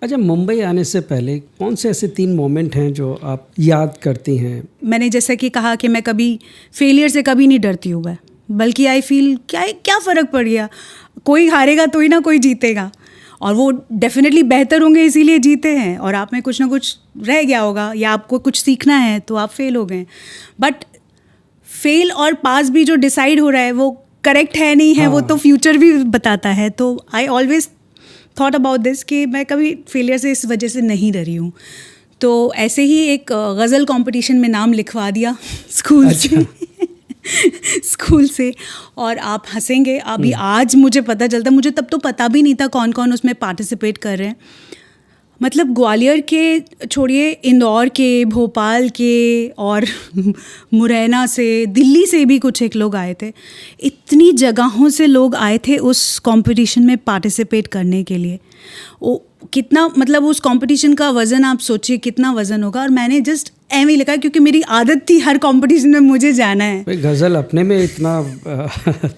अच्छा, मुंबई आने से पहले कौन से ऐसे 3 मोमेंट हैं जो आप याद करती हैं? मैंने जैसा कि कहा कि मैं कभी फेलियर से कभी नहीं डरती हूँ मैं, बल्कि आई फील क्या फ़र्क पड़ गया, कोई हारेगा तो ही ना कोई जीतेगा, और वो डेफिनेटली बेहतर होंगे इसीलिए जीते हैं, और आप में कुछ ना कुछ रह गया होगा या आपको कुछ सीखना है तो आप फेल हो गए। बट फेल और पास भी जो डिसाइड हो रहा है वो करेक्ट है नहीं है, वो तो फ्यूचर भी बताता है। तो I always thought about this कि मैं कभी फेलियर से इस वजह से नहीं डरी हूँ। तो ऐसे ही एक गज़ल कंपटीशन में नाम लिखवा दिया स्कूल से स्कूल से, और आप हंसेंगे, अभी आज मुझे पता चलता, मुझे तब तो पता भी नहीं था कौन कौन उसमें पार्टिसिपेट कर रहे हैं। मतलब ग्वालियर के छोड़िए, इंदौर के, भोपाल के और मुरैना से, दिल्ली से भी कुछ एक लोग आए थे। इतनी जगहों से लोग आए थे उस कंपटीशन में पार्टिसिपेट करने के लिए। वो कितना, मतलब उस कंपटीशन का वज़न आप सोचिए कितना वज़न होगा। और मैंने जस्ट एम ही लिखा क्योंकि मेरी आदत थी हर कंपटीशन में मुझे जाना है। गज़ल अपने में इतना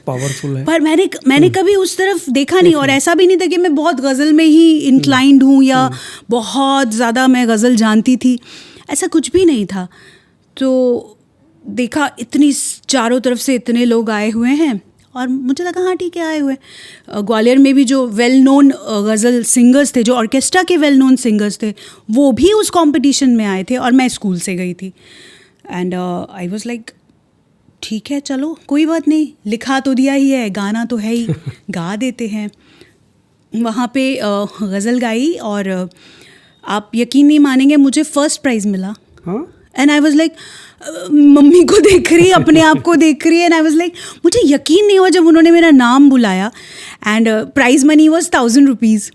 पावरफुल है, पर मैंने कभी उस तरफ देखा नहीं, और ऐसा भी नहीं था कि मैं बहुत गज़ल में ही इंक्लाइंड हूँ या बहुत ज़्यादा मैं गज़ल जानती थी, ऐसा कुछ भी नहीं था। तो देखा इतनी चारों तरफ से इतने लोग आए हुए हैं, और मुझे लगा हाँ ठीक है आए हुए। ग्वालियर में भी जो वेल नोन गज़ल सिंगर्स थे, जो ऑर्केस्ट्रा के वेल नोन सिंगर्स थे, वो भी उस कंपटीशन में आए थे, और मैं स्कूल से गई थी। एंड आई वाज लाइक ठीक है चलो कोई बात नहीं, लिखा तो दिया ही है, गाना तो है ही, गा देते हैं। वहाँ पे गज़ल गाई, और आप यकीन नहीं मानेंगे मुझे फर्स्ट प्राइज़ मिला। And I was like, mummy को देख रही, अपने आप को देख रही है, एंड आई वाज लाइक, मुझे यकीन नहीं हुआ जब उन्होंने मेरा नाम बुलाया। And prize money was 1000 rupees.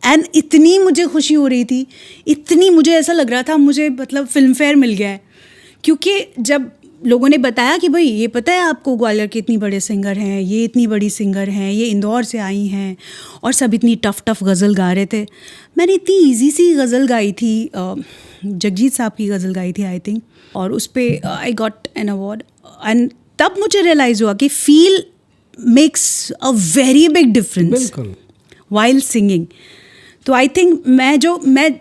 And इतनी मुझे खुशी हो रही थी, इतनी मुझे ऐसा लग रहा था मुझे मतलब फिल्म फेयर मिल गया है। क्योंकि जब लोगों ने बताया कि भाई ये पता है आपको ग्वालियर के इतनी बड़े सिंगर हैं, ये इतनी बड़ी सिंगर हैं, ये इंदौर से आई हैं, और सब इतनी टफ गज़ल गा रहे थे। मैंने इतनी इजी सी गज़ल गाई थी, जगजीत साहब की गज़ल गाई थी आई थिंक, और उस पर I got an award. And तब मुझे रियलाइज़ हुआ कि feel makes a very big difference while singing. तो आई थिंक मैं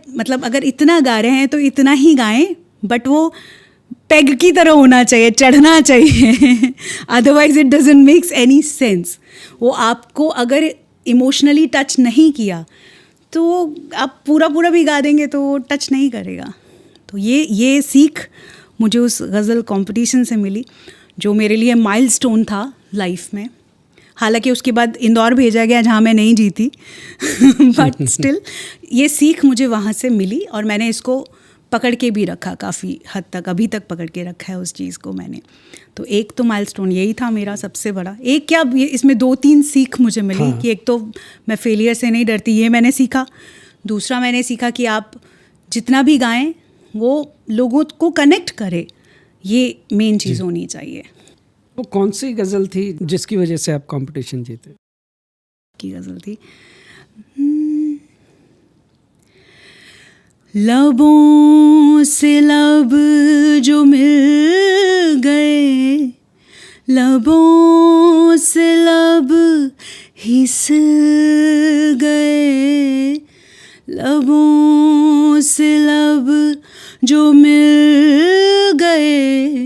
मतलब अगर इतना गा रहे हैं तो इतना ही गाएं, बट वो पेग की तरह होना चाहिए, चढ़ना चाहिए, otherwise it doesn't makes any sense. वो आपको अगर इमोशनली टच नहीं किया तो आप पूरा भी गा देंगे तो वो टच नहीं करेगा। तो ये सीख मुझे उस गज़ल कंपटीशन से मिली, जो मेरे लिए माइलस्टोन था लाइफ में। हालांकि उसके बाद इंदौर भेजा गया जहाँ मैं नहीं जीती बट स्टिल ये सीख मुझे वहाँ से मिली, और मैंने इसको पकड़ के भी रखा काफ़ी हद तक, अभी तक पकड़ के रखा है उस चीज़ को मैंने। तो एक तो माइलस्टोन यही था मेरा सबसे बड़ा। एक क्या, इसमें 2-3 सीख मुझे मिली कि एक तो मैं फेलियर से नहीं डरती, ये मैंने सीखा। दूसरा मैंने सीखा कि आप जितना भी गाएं वो लोगों को कनेक्ट करे, ये मेन चीज़ होनी चाहिए। वो कौन सी गज़ल थी जिसकी वजह से आप कंपटीशन जीते? की गज़ल थी, लबों से लब जो मिल गए, लबों से लब ही सिल गए, लबों से लब जो मिल गए,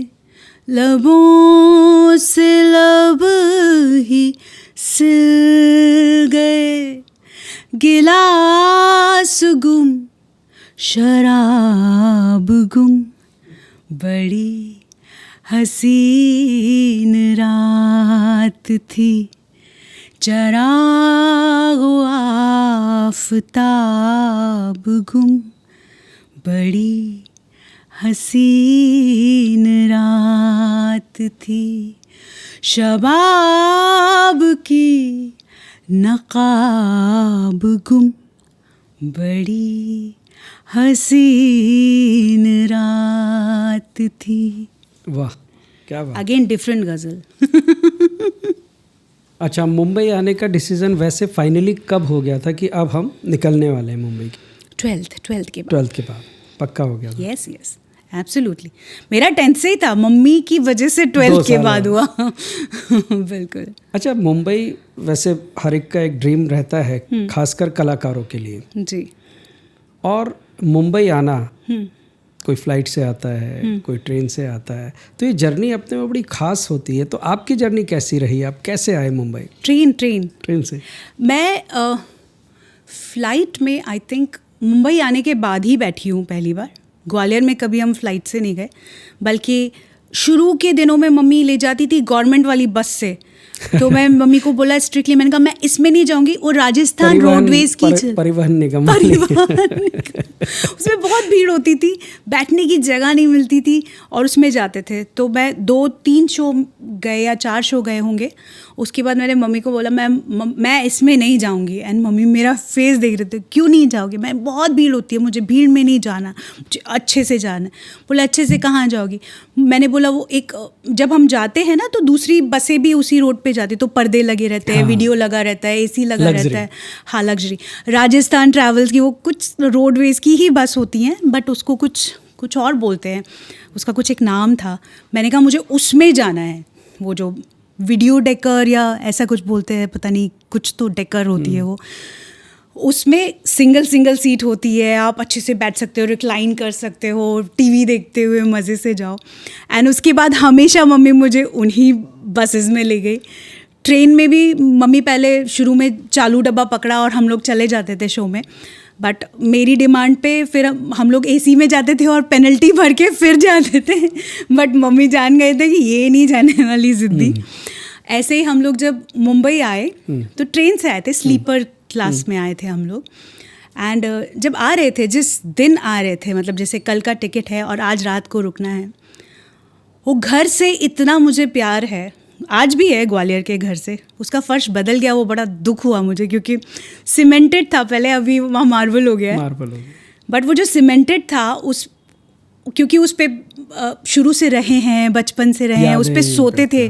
लबों से लब ही सिल गए, गिलास गुम शराब गुम, बड़ी हसीन रात थी, चराग आफ़ताब गुम, बड़ी हसीन रात थी, शबाब की नकाब गुम, बड़ी हसीन रात थी। वाह क्या बात। अगेन डिफरेंट गज़ल। अच्छा, मुंबई आने का डिसीजन वैसे फाइनली कब हो गया था कि अब हम निकलने वाले हैं मुंबई की? 12th के बाद। 12th के बाद पक्का हो गया? Yes absolutely. मेरा 10th से ही था, मम्मी की वजह से 12th के बाद हुआ। बिल्कुल। अच्छा, मुंबई वैसे हर एक का एक ड्रीम रहता है, खासकर कलाकारों के लिए। जी। और मुंबई आना, कोई फ्लाइट से आता है, कोई ट्रेन से आता है, तो ये जर्नी अपने में बड़ी खास होती है। तो आपकी जर्नी कैसी रही, आप कैसे आए मुंबई? ट्रेन से। मैं फ्लाइट में आई थिंक मुंबई आने के बाद ही बैठी हूँ पहली बार। ग्वालियर में कभी हम फ्लाइट से नहीं गए, बल्कि शुरू के दिनों में मम्मी ले जाती थी गवर्नमेंट वाली बस से। तो मैं मम्मी को बोला स्ट्रिक्टली, मैंने कहा मैं इसमें नहीं जाऊंगी, वो राजस्थान रोडवेज की परिवहन निगम उसमें बहुत भीड़ होती थी, बैठने की जगह नहीं मिलती थी और उसमें जाते थे। तो मैं 2-3 शो गए या 4 शो गए होंगे। उसके बाद मैंने मम्मी को बोला मैं इसमें नहीं जाऊंगी। एंड मम्मी मेरा फेस देख रहे थे, क्यों नहीं जाओगी? मैं बहुत भीड़ होती है, मुझे भीड़ में नहीं जाना, मुझे अच्छे से जाना है। बोला अच्छे से कहाँ जाओगी? मैंने बोला वो एक जब हम जाते हैं ना तो दूसरी बसें भी उसी रोड पे जाती, तो पर्दे लगे रहते हैं, वीडियो लगा रहता है, एसी लगा रहता है। हाँ, लग्जरी। राजस्थान ट्रैवल्स की वो कुछ रोडवेज की ही बस होती हैं, बट उसको कुछ और बोलते हैं, उसका कुछ एक नाम था। मैंने कहा मुझे उसमें जाना है, वो जो वीडियो डेकर या ऐसा कुछ बोलते हैं, पता नहीं, कुछ तो डेकर होती है वो। उसमें सिंगल सीट होती है, आप अच्छे से बैठ सकते हो, रिक्लाइन कर सकते हो, टीवी देखते हुए मज़े से जाओ। एंड उसके बाद हमेशा मम्मी मुझे उन्हीं बसेस में ले गई। ट्रेन में भी मम्मी पहले शुरू में चालू डब्बा पकड़ा और हम लोग चले जाते थे शो में, बट मेरी डिमांड पे फिर हम लोग एसी में जाते थे और पेनल्टी भर के फिर जाते थे। बट मम्मी जान गए थे कि ये नहीं जाने वाली ज़िद्दी। ऐसे ही हम लोग जब मुंबई आए तो ट्रेन से आए थे, स्लीपर क्लास में आए थे हम लोग। एंड जब आ रहे थे, जिस दिन आ रहे थे, मतलब जैसे कल का टिकट है और आज रात को रुकना है, वो घर से इतना मुझे प्यार है, आज भी है ग्वालियर के घर से। उसका फर्श बदल गया, वो बड़ा दुख हुआ मुझे, क्योंकि सीमेंटेड था पहले, अभी वहाँ मार्बल हो गया है। बट वो जो सीमेंटेड था, क्योंकि उस पे शुरू से रहे हैं, बचपन से रहे हैं, उस पे सोते थे।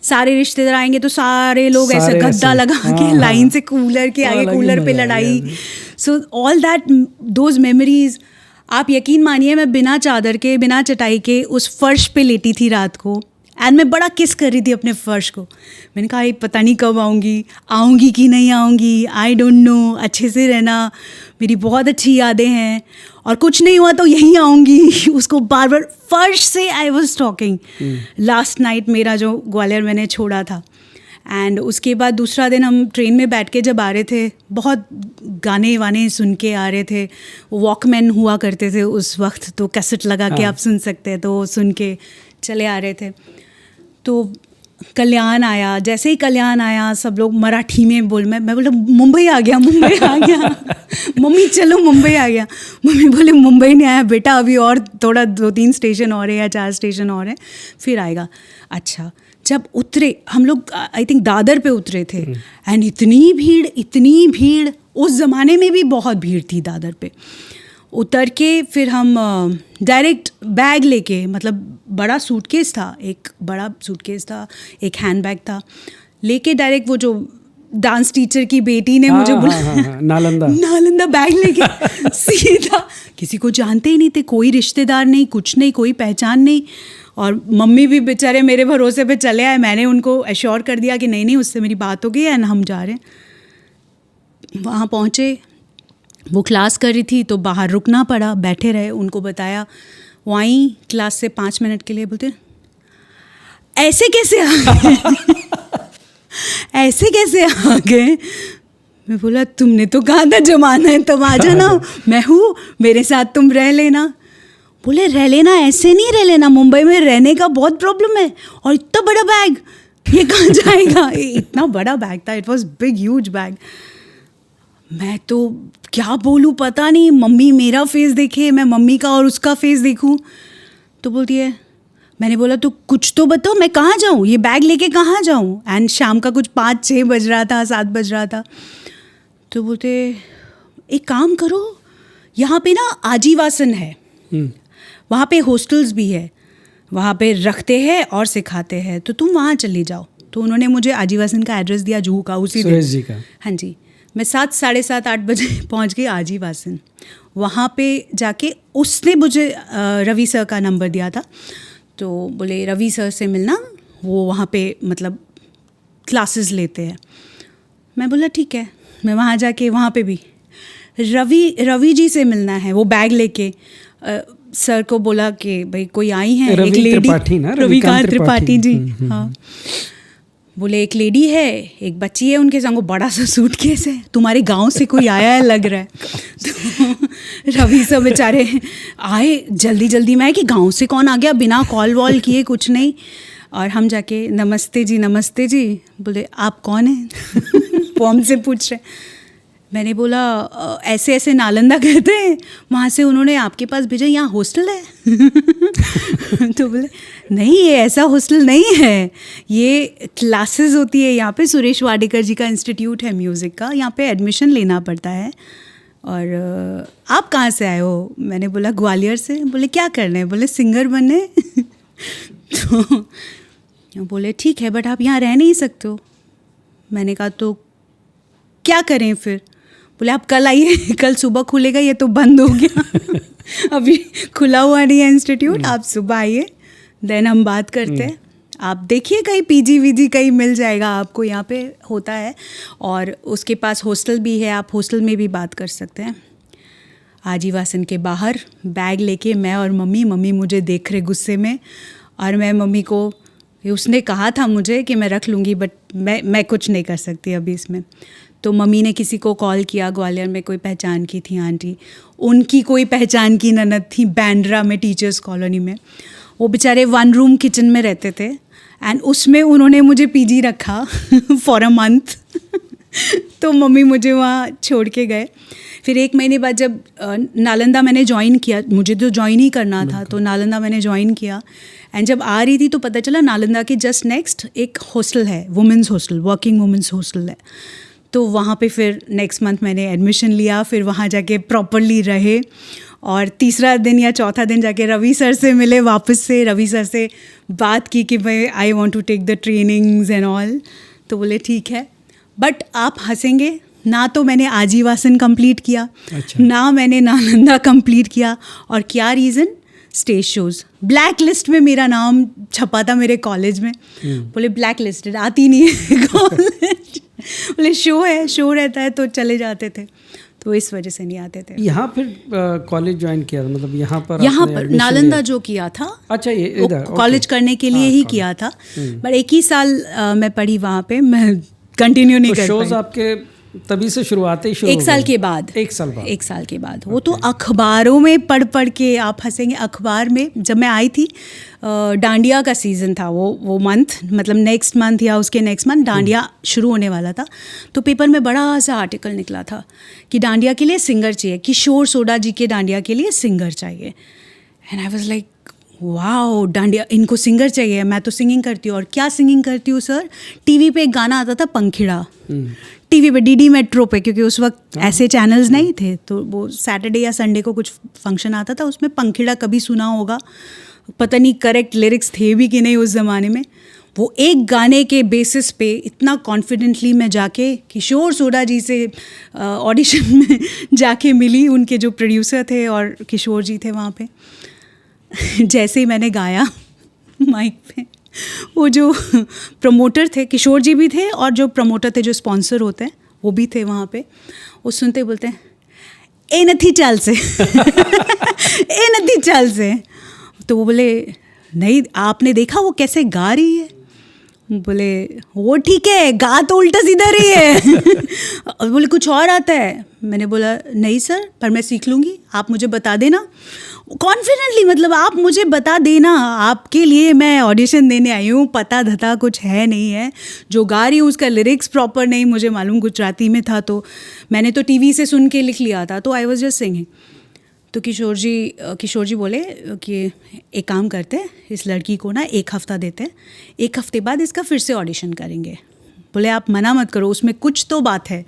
सारे रिश्तेदार आएंगे तो सारे लोग ऐसे गद्दा लगा के लाइन से कूलर के आगे, कूलर पे लड़ाई। So all that, those memories, आप यकीन मानिए मैं बिना चादर के, बिना चटाई के उस फर्श पे लेटी थी रात को। एंड मैं बड़ा किस कर रही थी अपने फर्श को। मैंने कहा ये पता नहीं कब आऊँगी कि नहीं आऊँगी, आई डोंट नो। अच्छे से रहना, मेरी बहुत अच्छी यादें हैं, और कुछ नहीं हुआ तो यहीं आऊँगी। उसको बार बार फर्श से I was talking. Last night मेरा जो ग्वालियर मैंने छोड़ा था। एंड उसके बाद दूसरा दिन हम ट्रेन में बैठ के जब आ रहे थे, बहुत गाने वाने सुन के आ रहे थे। वॉकमैन हुआ करते थे उस वक्त, तो कैसेट लगा के आप सुन सकते हैं, तो वो सुन के चले आ रहे थे। तो कल्याण आया, जैसे ही कल्याण आया सब लोग मराठी में मैं बोला मुंबई आ गया मम्मी चलो मुंबई आ गया। मम्मी बोले मुंबई नहीं आया बेटा, अभी और थोड़ा 2-3 स्टेशन और है या 4 स्टेशन और है, फिर आएगा। अच्छा, जब उतरे हम लोग, आई थिंक दादर पे उतरे थे, एंड इतनी भीड़, उस ज़माने में भी बहुत भीड़ थी दादर पे। उतर के फिर हम डायरेक्ट बैग लेके, मतलब बड़ा सूटकेस था, एक हैंड बैग था, लेके डायरेक्ट वो जो डांस टीचर की बेटी ने मुझे बुलाया, नालंदा बैग लेके सीधा। किसी को जानते ही नहीं थे, कोई रिश्तेदार नहीं, कुछ नहीं, कोई पहचान नहीं। और मम्मी भी बेचारे मेरे भरोसे पे चले आए। मैंने उनको एश्योर कर दिया कि नहीं उससे मेरी बात हो गई है, हम जा रहे हैं। वहाँ पहुँचे, वो क्लास कर रही थी तो बाहर रुकना पड़ा, बैठे रहे। उनको बताया, वो आई क्लास से 5 मिनट के लिए, बोलते ऐसे कैसे आ गए। मैं बोला तुमने तो कहा था जमाना है तुम आ जाना, मैं हूँ, मेरे साथ तुम रह लेना। बोले रह लेना, ऐसे नहीं रह लेना, मुंबई में रहने का बहुत प्रॉब्लम है, और इतना बड़ा बैग ये कहाँ जाएगा। इतना बड़ा बैग था, it was big huge bag. मैं तो क्या बोलूँ पता नहीं, मम्मी मेरा फेस देखे, मैं मम्मी का और उसका फेस देखूँ। तो बोलती है, मैंने बोला तो कुछ तो बताओ, मैं कहाँ जाऊँ, ये बैग लेके कहाँ जाऊँ। एंड शाम का कुछ 5-6 बज रहा था, 7 बज रहा था। तो बोलते एक काम करो, यहाँ पे ना आजीवासन है, वहाँ पे हॉस्टल्स भी है, वहाँ पे रखते हैं और सिखाते हैं, तो तुम वहाँ चली जाओ। तो उन्होंने मुझे आजीवासन का एड्रेस दिया, जूहू का, उसी दिन। हाँ जी, मैं 7, साढ़े 7, 8 बजे पहुंच गई आजीवासन। वहाँ पे जाके उसने मुझे रवि सर का नंबर दिया था, तो बोले रवि सर से मिलना, वो वहाँ पे मतलब क्लासेस लेते हैं। मैं बोला ठीक है। मैं वहाँ जाके, वहाँ पे भी रवि जी से मिलना है, वो बैग लेके सर को बोला कि भाई कोई आई हैं, एक लेडी, रविकांत त्रिपाठी जी, हाँ, बोले एक लेडी है, एक बच्ची है, उनके संग बड़ा सा सूटकेस है, तुम्हारे गांव से कोई आया है लग रहा है। तो रवि सब बेचारे आए जल्दी जल्दी में, आए कि गांव से कौन आ गया बिना कॉल वॉल किए, कुछ नहीं। और हम जाके नमस्ते जी, बोले आप कौन हैं? वो हमसे पूछ रहे। मैंने बोला ऐसे ऐसे नालंदा कहते हैं, वहाँ से उन्होंने आपके पास भेजा, यहाँ हॉस्टल है? तो बोले नहीं, ये ऐसा हॉस्टल नहीं है, ये क्लासेस होती है यहाँ पे, सुरेश वाडेकर जी का इंस्टीट्यूट है म्यूज़िक का, यहाँ पे एडमिशन लेना पड़ता है। और आप कहाँ से आए हो? मैंने बोला ग्वालियर से। बोले क्या करने हैं? बोले सिंगर बनने। तो बोले ठीक है, बट आप यहाँ रह नहीं सकते हो। मैंने कहा तो क्या करें फिर? बोले आप कल आइए, कल सुबह खुलेगा, ये तो बंद हो गया। अभी खुला हुआ नहीं है इंस्टीट्यूट, आप सुबह आइए, देन हम बात करते हैं। आप देखिए कहीं पीजी वीजी कहीं मिल जाएगा आपको, यहाँ पे होता है, और उसके पास हॉस्टल भी है, आप हॉस्टल में भी बात कर सकते हैं। आजीवासन के बाहर बैग लेके मैं और मम्मी मुझे देख रहे गुस्से में, और मैं मम्मी को, उसने कहा था मुझे कि मैं रख लूँगी, बट मैं कुछ नहीं कर सकती अभी इसमें। तो मम्मी ने किसी को कॉल किया, ग्वालियर में कोई पहचान की थी आंटी, उनकी कोई पहचान की ननद थी बैंड्रा में, टीचर्स कॉलोनी में। वो बेचारे 1 रूम किचन में रहते थे, एंड उसमें उन्होंने मुझे पीजी रखा फॉर अ मंथ। तो मम्मी मुझे वहाँ छोड़ के गए। फिर 1 महीने बाद जब नालंदा मैंने ज्वाइन किया, मुझे तो ज्वाइन ही करना था, तो नालंदा मैंने ज्वाइन किया। एंड जब आ रही थी तो पता चला नालंदा के जस्ट नेक्स्ट एक हॉस्टल है, women's hostel, working women's hostel है। तो वहाँ पे फिर नेक्स्ट मंथ मैंने एडमिशन लिया, फिर वहाँ जाके प्रॉपरली रहे, और तीसरा दिन या चौथा दिन जाके रवि सर से मिले वापस से। रवि सर से बात की कि भाई I want to take the trainings and all. तो बोले ठीक है, बट आप हंसेंगे ना, तो मैंने आजीवासन कंप्लीट किया, अच्छा, ना मैंने नालंदा कंप्लीट किया। और क्या reason? Stage shows. Black list में मेरा नाम छपा था मेरे कॉलेज में। बोले ब्लैक लिस्टेड, आती नहीं है कॉलेज। बोले शो रहता है तो चले जाते थे, तो इस वजह से नहीं आते थे। यहाँ फिर कॉलेज ज्वाइन किया था, मतलब यहाँ पर नालंदा जो किया था, अच्छा, ये इधर कॉलेज करने के लिए ही किया था, बट 1 ही साल मैं पढ़ी वहाँ पे, मैं कंटिन्यू नहीं कर पाई। शोज आपके तभी से शुरुआत ही शुरू 1 साल के बाद, 1 साल बाद वो तो अखबारों में पढ़ के आप हंसेंगे। अखबार में जब मैं आई थी, डांडिया का सीज़न था, वो मंथ, मतलब नेक्स्ट मंथ या उसके नेक्स्ट मंथ डांडिया शुरू होने वाला था। तो पेपर में बड़ा सा आर्टिकल निकला था कि डांडिया के लिए सिंगर चाहिए, किशोर सोडा जी के डांडिया के लिए सिंगर चाहिए। And I was like wow, dandiya, इनको सिंगर चाहिए, मैं तो सिंगिंग करती हूँ। और क्या सिंगिंग करती हूँ सर? टीवी पे एक गाना आता था पंखिड़ा, टीवी पे, डीडी मेट्रो पे, क्योंकि उस वक्त ऐसे चैनल्स नहीं थे, तो वो सैटरडे या संडे को कुछ फंक्शन आता था, उसमें पंखिड़ा कभी सुना होगा, पता नहीं करेक्ट लिरिक्स थे भी कि नहीं उस ज़माने में। वो एक गाने के बेसिस पे इतना कॉन्फिडेंटली मैं जाके किशोर सोडा जी से ऑडिशन में जाके मिली, उनके जो प्रोड्यूसर थे और किशोर जी थे वहाँ पे। जैसे ही मैंने गाया माइक पे, वो जो प्रमोटर थे, किशोर जी भी थे, और जो प्रमोटर थे, जो स्पॉन्सर होते हैं, वो भी थे वहाँ पे। वो सुनते बोलते हैं ए नथी चाल से ए नथी चाल से। तो वो बोले नहीं, आपने देखा वो कैसे गा रही है? बोले वो ठीक है, गा तो उल्टा सीधा रही है। और बोले कुछ और आता है? मैंने बोला नहीं सर, पर मैं सीख लूँगी, आप मुझे बता देना कॉन्फिडेंटली, मतलब आप मुझे बता देना, आपके लिए मैं ऑडिशन देने आई हूँ, पता धता कुछ है नहीं है, जो गा रही हूँ उसका लिरिक्स प्रॉपर नहीं मुझे मालूम, गुजराती में था, तो मैंने तो टीवी से सुन के लिख लिया था, तो आई वॉज जस्ट सिंगिंग। तो किशोर जी बोले कि एक काम करते हैं, इस लड़की को ना 1 हफ़्ता देते हैं, 1 हफ़्ते बाद इसका फिर से ऑडिशन करेंगे। बोले आप मना मत करो, उसमें कुछ तो बात है।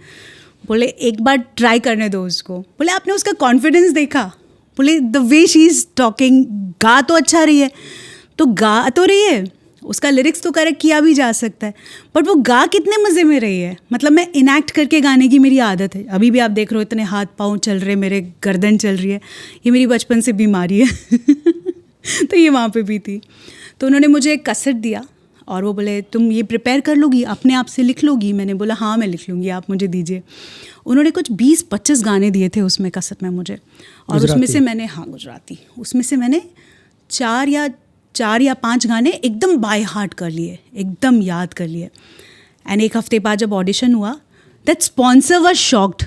बोले एक बार ट्राई करने दो उसको। बोले आपने उसका कॉन्फिडेंस देखा? बोले the way she is talking, गा तो अच्छा रही है, तो गा तो रही है, उसका लिरिक्स तो करेक्ट किया भी जा सकता है, बट वो गा कितने मज़े में रही है। मतलब मैं इनैक्ट करके गाने की मेरी आदत है, अभी भी आप देख रहे हो इतने हाथ पाँव चल रहे, मेरे गर्दन चल रही है, ये मेरी बचपन से बीमारी है। तो ये वहाँ पे भी थी। तो उन्होंने मुझे एक कैसेट दिया और वो बोले तुम ये प्रिपेयर कर लोगी, अपने आप से लिख लोगी? मैंने बोला हाँ मैं लिख लूँगी, आप मुझे दीजिए। उन्होंने कुछ 20-25 गाने दिए थे उसमें कसट में मुझे, और उसमें से मैंने, हाँ गुजराती, उसमें से मैंने 4 या 5 गाने एकदम बाय हार्ट कर लिए, एकदम याद कर लिए। एंड एक हफ्ते बाद जब ऑडिशन हुआ, दैट स्पॉन्सर वाज शॉक्ड,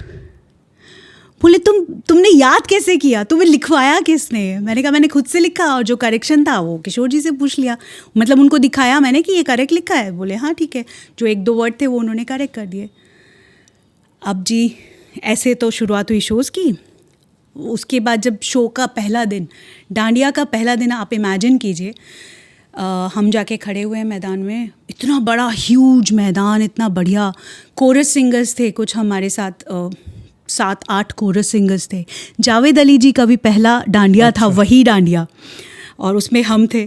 बोले तुमने याद कैसे किया, तुम्हें लिखवाया किसने? मैंने कहा मैंने खुद से लिखा, और जो करेक्शन था वो किशोर जी से पूछ लिया, मतलब उनको दिखाया मैंने कि ये करेक्ट लिखा है। बोले हाँ ठीक है, जो 1-2 वर्ड थे वो उन्होंने करेक्ट कर दिए। अब जी ऐसे तो शुरुआत हुई शोज़ की। उसके बाद जब शो का पहला दिन, डांडिया का पहला दिन, आप इमेजिन कीजिए, हम जाके खड़े हुए हैं मैदान में, इतना बड़ा ह्यूज मैदान, इतना बढ़िया, कोरस सिंगर्स थे कुछ हमारे साथ, 7-8 कोरस सिंगर्स थे। जावेद अली जी का भी पहला डांडिया था, वही डांडिया, और उसमें हम थे।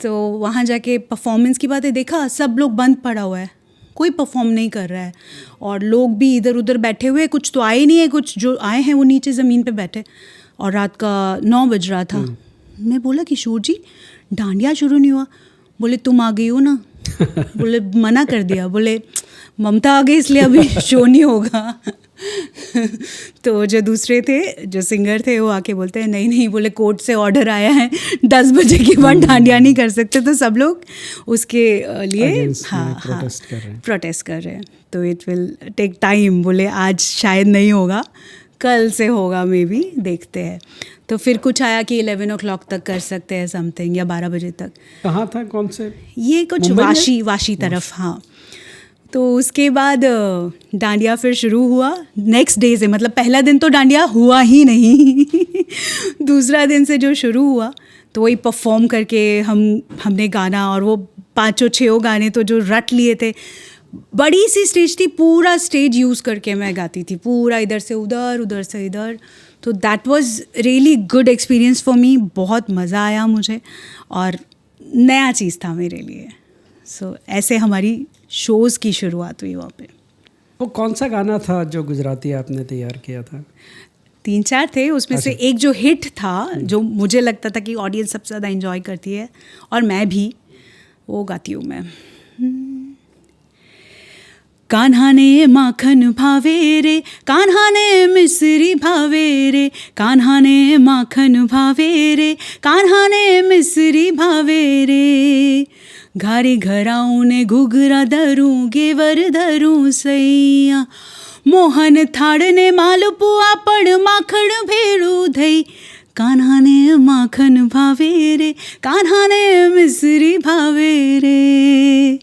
तो वहाँ जाके परफॉर्मेंस की बातें देखा, सब लोग बंद पड़ा हुआ है, कोई परफॉर्म नहीं कर रहा है, और लोग भी इधर उधर बैठे हुए, कुछ तो आए नहीं है, कुछ जो आए हैं वो नीचे ज़मीन पे बैठे, और रात का 9 बज रहा था। मैं बोला किशोर जी डांडिया शुरू नहीं हुआ। बोले तुम आ गई हो ना। बोले मना कर दिया, बोले ममता आ गई इसलिए अभी शो नहीं होगा। तो जो दूसरे थे, जो सिंगर थे, वो आके बोलते हैं नहीं नहीं, बोले कोर्ट से ऑर्डर आया है 10 बजे के बाद डांडिया नहीं कर सकते। तो सब लोग उसके लिए प्रोटेस्ट कर रहे हैं। तो इट विल टेक टाइम, बोले आज शायद नहीं होगा, कल से होगा मे बी, देखते हैं। तो फिर कुछ आया कि 11 o'clock तक कर सकते हैं समथिंग, या 12 बजे तक। कहाँ था, कौन से? ये कुछ वाशी तरफ, हाँ। तो उसके बाद डांडिया फिर शुरू हुआ नेक्स्ट डे से, मतलब पहला दिन तो डांडिया हुआ ही नहीं। दूसरा दिन से जो शुरू हुआ, तो वही परफॉर्म करके हमने गाना, और वो 5-6 गाने तो जो रट लिए थे। बड़ी सी स्टेज थी, पूरा स्टेज यूज़ करके मैं गाती थी, पूरा इधर से उधर, उधर से इधर। तो that was really good experience for me, बहुत मज़ा आया मुझे, और नया चीज़ था मेरे लिए। सो ऐसे हमारी शोज़ की शुरुआत हुई वहाँ पे। वो कौन सा गाना था जो गुजराती आपने तैयार किया था? 3-4 थे, उसमें से एक जो हिट था, जो मुझे लगता था कि ऑडियंस सबसे ज़्यादा एंजॉय करती है, और मैं भी, वो गाती हूँ मैं। कान्हा ने माखन भावे रे, कान्हा ने मिसरी भावे रे, कान्हा ने माखन भावे रे, कान्हा ने मिसरी भावे रे। घारे घराऊ ने घुघरा धरूं, गेवर धरूं सैया, मोहन थाड़ ने मालपुआ पड़, माखण भेड़ू धई। कान्हा ने माखन भावे रे, कान्हा ने मिसरी भावे रे।